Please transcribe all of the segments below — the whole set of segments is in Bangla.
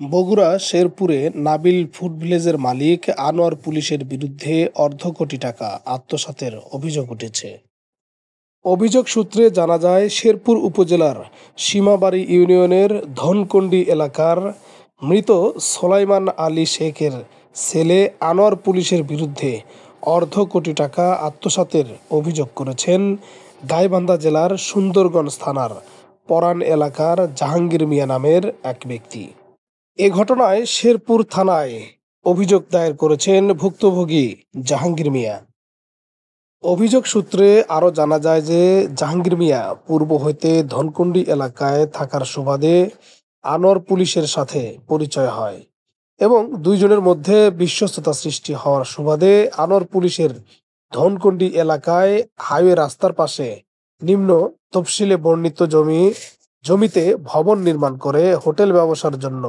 বগুড়া শেরপুরে নাবিল ফুড ভিলেজের মালিক আনোয়ার পুলিশের বিরুদ্ধে অর্ধ কোটি টাকা আত্মসাতের অভিযোগ উঠেছে। অভিযোগ সূত্রে জানা যায়, শেরপুর উপজেলার সীমাবাড়ি ইউনিয়নের ধনকন্ডি এলাকার মৃত সোলাইমান আলী শেখের ছেলে আনোয়ার পুলিশের বিরুদ্ধে অর্ধ কোটি টাকা আত্মসাতের অভিযোগ করেছেন গাইবান্ধা জেলার সুন্দরগঞ্জ থানার পরান এলাকার জাহাঙ্গীর মিয়া নামের এক ব্যক্তি। এ ঘটনায় শেরপুর থানায় অভিযোগ দায়ের করেছেন ভুক্তভোগী জাহাঙ্গীর মিয়া। অভিযোগ সূত্রে আরও জানা যায় যে, জাহাঙ্গীর মিয়া পূর্ব হইতে ধনকুন্ডি এলাকায় থাকার সুবাদে আনোয়ার পুলিশের সাথে পরিচয় হয় এবং দুইজনের মধ্যে বিশ্বস্ততা সৃষ্টি হওয়ার সুবাদে আনোয়ার পুলিশের ধনকুন্ডি এলাকায় হাইওয়ে রাস্তার পাশে নিম্ন তফসিলে বর্ণিত জমিতে ভবন নির্মাণ করে হোটেল ব্যবসার জন্য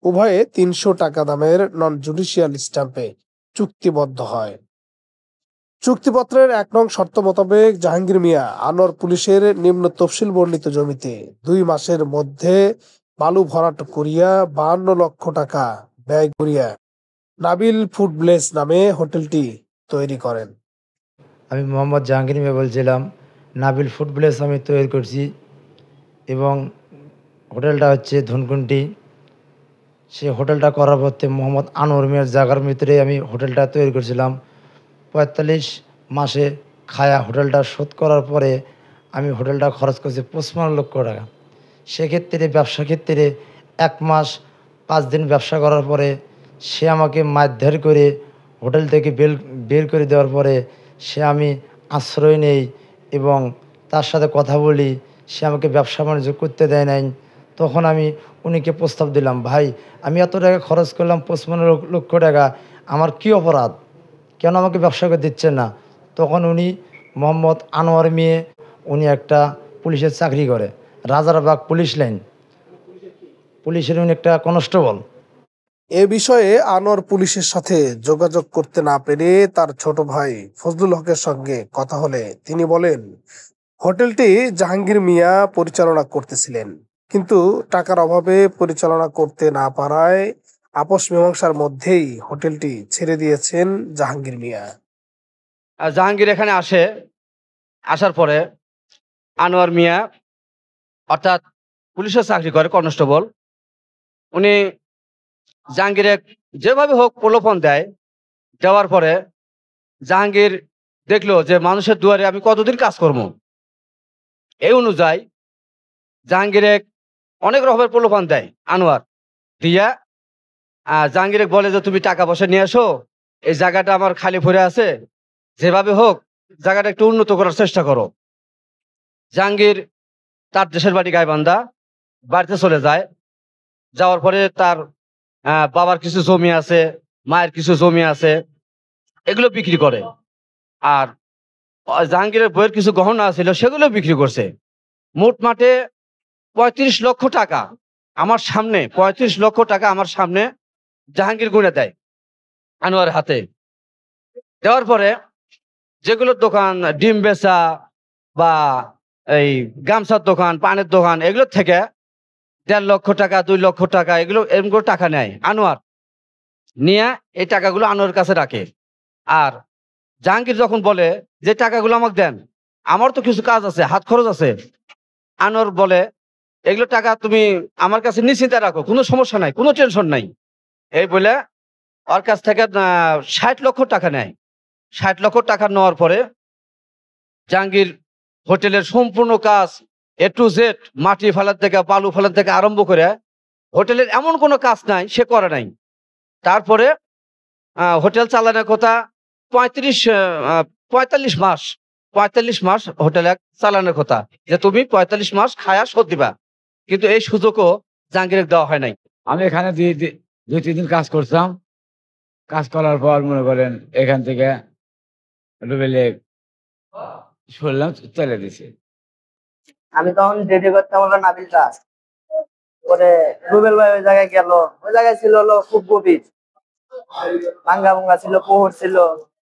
উভয়ে ৩০০ টাকা দামের নন জুডিশিয়াল স্ট্যাম্পে চুক্তিবদ্ধ হয়। চুক্তিপত্রের ১ নং শর্ত মোতাবেক জাহাঙ্গীর মিয়া আনোয়ার পুলিশের নিম্ন তফসিল বর্ণিত জমিতে ২ মাসের মধ্যে বালু ভরাট করিয়া ৫২ লক্ষ টাকা ব্যয় করিয়া নাবিল ফুড ভিলেজ নামে হোটেলটি তৈরি করেন। আমি মোহাম্মদ জাহাঙ্গীর মিয়া বলছিলাম। নাবিল ফুড ভিলেজ আমি তৈরি করছি এবং হোটেলটা হচ্ছে ধনকুন্টি। সে হোটেলটা করার পথে মোহাম্মদ আনোয়ার মিয়ার জায়গার ভিতরে আমি হোটেলটা তৈরি করছিলাম। ৪৫ মাসে খায়া হোটেলটা শোধ করার পরে আমি হোটেলটা খরচ করছি ৫৫ লক্ষ টাকা। সেক্ষেত্রে ব্যবসা ক্ষেত্রে ১ মাস ৫ দিন ব্যবসা করার পরে সে আমাকে মারধর করে হোটেল থেকে বের করে দেওয়ার পরে আমি আশ্রয় নেই এবং তার সাথে কথা বলি। সে আমাকে ব্যবসা বাণিজ্য করতে দেয় নাই। তখন আমি উনিকে প্রস্তাব দিলাম, ভাই আমি এত টাকা খরচ করলাম ৫৫ লক্ষ টাকা, আমার কি অপরাধ, কেন আমাকে ব্যবসা করে দিচ্ছেন না? তখন উনি মোহাম্মদ আনোয়ার মিয়া, উনি একটা পুলিশের চাকরি করে, রাজারবাগ পুলিশ লাইন, পুলিশের উনি একটা কনস্টেবল। এ বিষয়ে আনোয়ার পুলিশের সাথে যোগাযোগ করতে না পেরে তার ছোট ভাই ফজলুল হকের সঙ্গে কথা হলে তিনি বলেন, হোটেলটি জাহাঙ্গীর মিয়া পরিচালনা করতেছিলেন, কিন্তু টাকার অভাবে পরিচালনা করতে না পারায় আপস মীমাংসার মধ্যেই হোটেলটি ছেড়ে দিয়েছেন জাহাঙ্গীর মিয়া। জাহাঙ্গীর এখানে আসার পরে আনোয়ার মিয়া, অর্থাৎ পুলিশের চাকরি করে, কনস্টেবল, উনি জাহাঙ্গীরে যেভাবে হোক প্রলোভন দেওয়ার পরে জাহাঙ্গীর দেখলো যে মানুষের দুয়ারে আমি কতদিন কাজ করবো। এই অনুযায়ী জাহাঙ্গীরে অনেক রকমের প্রলোভন দেয় আনোয়ার দিয়া। জাহাঙ্গীর বলে যে তুমি টাকা পয়সা নিয়ে আসো, এই জায়গাটা আমার খালি পড়ে আছে, যেভাবে হোক জায়গাটা একটু উন্নত করার চেষ্টা করো। জাহাঙ্গীর তার দেশের বাড়ি গাইবান্ধা, বাড়িতে চলে যায়। যাওয়ার পরে তার বাবার কিছু জমি আছে, মায়ের কিছু জমি আছে, এগুলো বিক্রি করে। আর জাহাঙ্গীরের বইয়ের কিছু গহনা ছিল, সেগুলো বিক্রি করছে। মোট মাঠে ৩৫ লক্ষ টাকা আমার সামনে, ৩৫ লক্ষ টাকা আমার সামনে জাহাঙ্গীর গুনে দেয় আনোয়ারের হাতে। দেওয়ার পরে যেগুলো দোকান, ডিম বেচা বা এই গামছার দোকান, পানের দোকান, এগুলো থেকে ১.৫ লক্ষ টাকা, ২ লক্ষ টাকা, এরকম টাকা নেয় আনোয়ার। নিয়ে এই টাকাগুলো আনোয়ারের কাছে রাখে। আর জাহাঙ্গীর যখন বলে যে টাকাগুলো আমাকে দেন, আমার তো কিছু কাজ আছে, হাত খরচ আছে, আনোয়ার বলে এগুলো টাকা তুমি আমার কাছে নিশ্চিন্তে রাখো, কোনো সমস্যা নাই, কোনো টেনশন নাই। এই বলে ওর কাছ থেকে ৬০ লক্ষ টাকা নেয়। ৬০ লক্ষ টাকা নেওয়ার পরে জাহাঙ্গীর হোটেলের সম্পূর্ণ কাজ A to Z, মাটি ফেলার থেকে বালু ফেলার থেকে আরম্ভ করে হোটেলের এমন কোনো কাজ নাই সে করে নাই। তারপরে হোটেল চালানোর কথা ৪৫ মাস, ৪৫ মাস হোটেলে চালানোর কথা, যে তুমি ৪৫ মাস খায়া শোধ দিবা, কিন্তু এই সুযোগও জাহাঙ্গীরের দেওয়া হয় নাই। আমি এখানে ২-৩ দিন কাজ করতাম। কাজ করার পর মনে করেন এখান থেকে রুবেলে শুনলাম চলে দিছে। আমি তখন রেডি করতাম হলো নাবিল দাস। পরে রুবেল ভাই ওই জায়গায় গেল। ওই জায়গায় ছিল হলো খুব গভীর, ভাঙ্গা ভাঙ্গা ছিল, পোহর ছিল,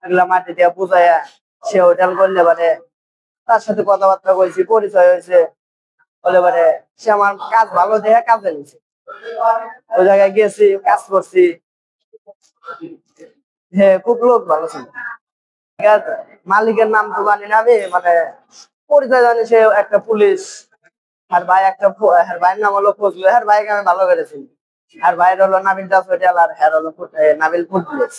এগুলা মাটি দিয়ে বুঝাইয়া সে হোটেল করলে পারে। তার সাথে কথাবার্তা কইছি, পরিচয় হয়েছে, বলে পারে সে আমার কাজ ভালো দেখে কাজে নিছে। ওই জায়গায় গেছি, কাজ করছি। হ্যাঁ, খুব লোক ভালো ছিল। আর মালিকের নাম তো জানি না আমি, মানে পরিচয় জানি সে একটা পুলিশ। আর ভাই আর ভাইয়ের নাম হলো ফজলু। আর ভাইকে আমি ভালো করেছি। আর ভাইয়ের হলো নাবিল দাস হোটেল, আর হ্যার হলো নাবিল ফুড প্লেস।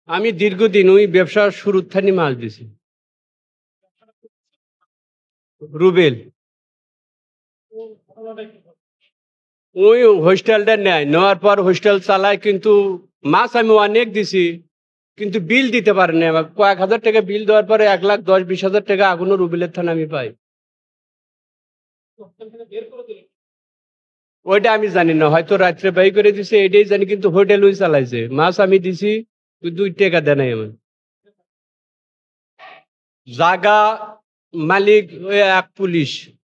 আমি দীর্ঘদিন ওই ব্যবসার শুরুর থানি মাছ দিছি। রুবেল ওই হোস্টেলটা নেওয়ার পর হোস্টেল চালায়, কিন্তু মাছ আমি অনেক দিছি, কিন্তু বিল দিতে পারে না। আমার কয়েক হাজার টাকা বিল দেওয়ার পরে 1,10,20,000 টাকা এখনো রুবেলের থানা আমি পাই। ওইটা আমি জানি না, হয়তো রাত্রে বাই করে দিছে, এটাই জানি। কিন্তু হোটেল ওই চালাইছে, মাছ আমি দিছি, 2 টাকা দেয় নাই আমার। জাগা মালিক ওই এক পুলিশ।